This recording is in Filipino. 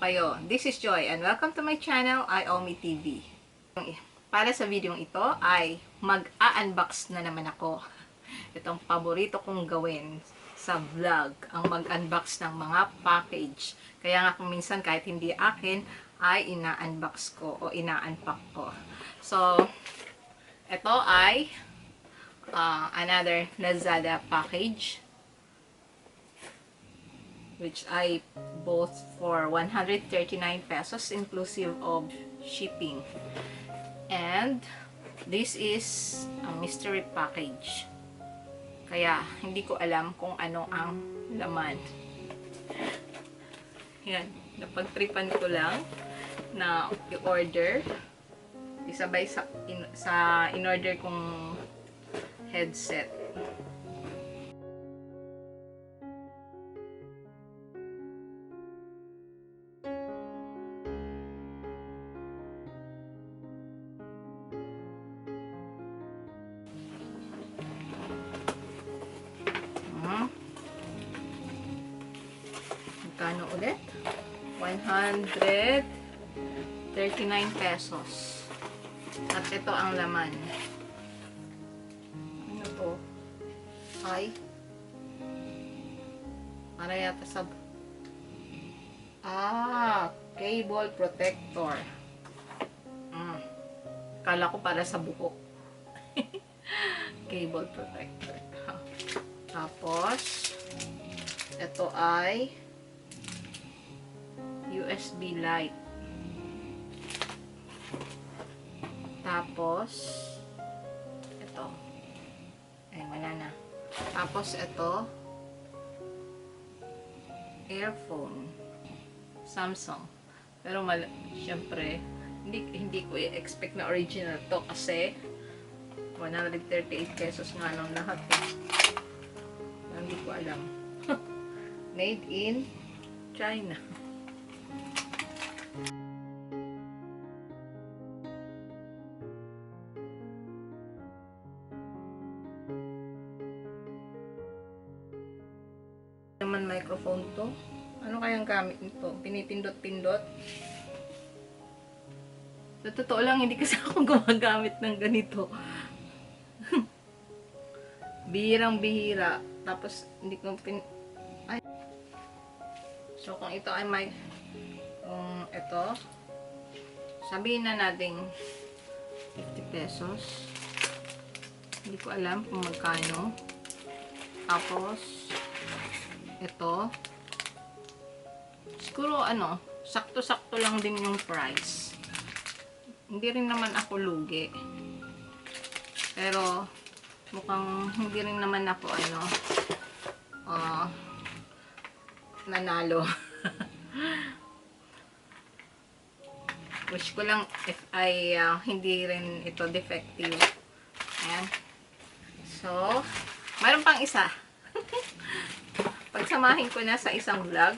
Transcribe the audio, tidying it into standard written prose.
kayo? This is Joy and welcome to my channel, aiOme TV. Para sa video ito ay mag-a-unbox na naman ako. Itong paborito kong gawin sa vlog, ang mag-unbox ng mga package. Kaya nga kung minsan kahit hindi akin, ay ina-unbox ko o ina-unpack ko. So, ito ay another LAZADA package, which I bought for 139 pesos inclusive of shipping. And this is a mystery package. Kaya hindi ko alam kung ano ang laman. Yan, napagtripan ko lang na i-order. Isabay sa in-order kong headset. Magkano ulit? 139 pesos. At ito ang laman. Ano to? Ay. Para yata sa... cable protector. Kala ko para sa buhok. Cable protector. Tapos, ito ay USB light. Tapos, ito. Ay, wala na. Tapos, ito, earphone. Samsung. Pero, syempre, hindi ko i-expect na original to kasi 138 pesos nga lang lahat. Hindi ko alam. Made in China. Naman microphone to. Ano kayang gamit nito? Pinipindot-pindot. Sa totoo lang, hindi kasi ako gumagamit ng ganito. Bihirang-bihira. Tapos, hindi ko ay. So, kung ito ay may ito, sabihin na natin 50 pesos. Hindi ko alam kung magkano. Tapos, ito, siguro sakto-sakto lang din yung price. Hindi rin naman ako lugi. Pero, mukhang hindi rin naman ako nanalo. Wish ko lang if ay hindi rin ito defective. Ayan. So, mayroon pang isa. Pagsamahin ko na sa isang vlog.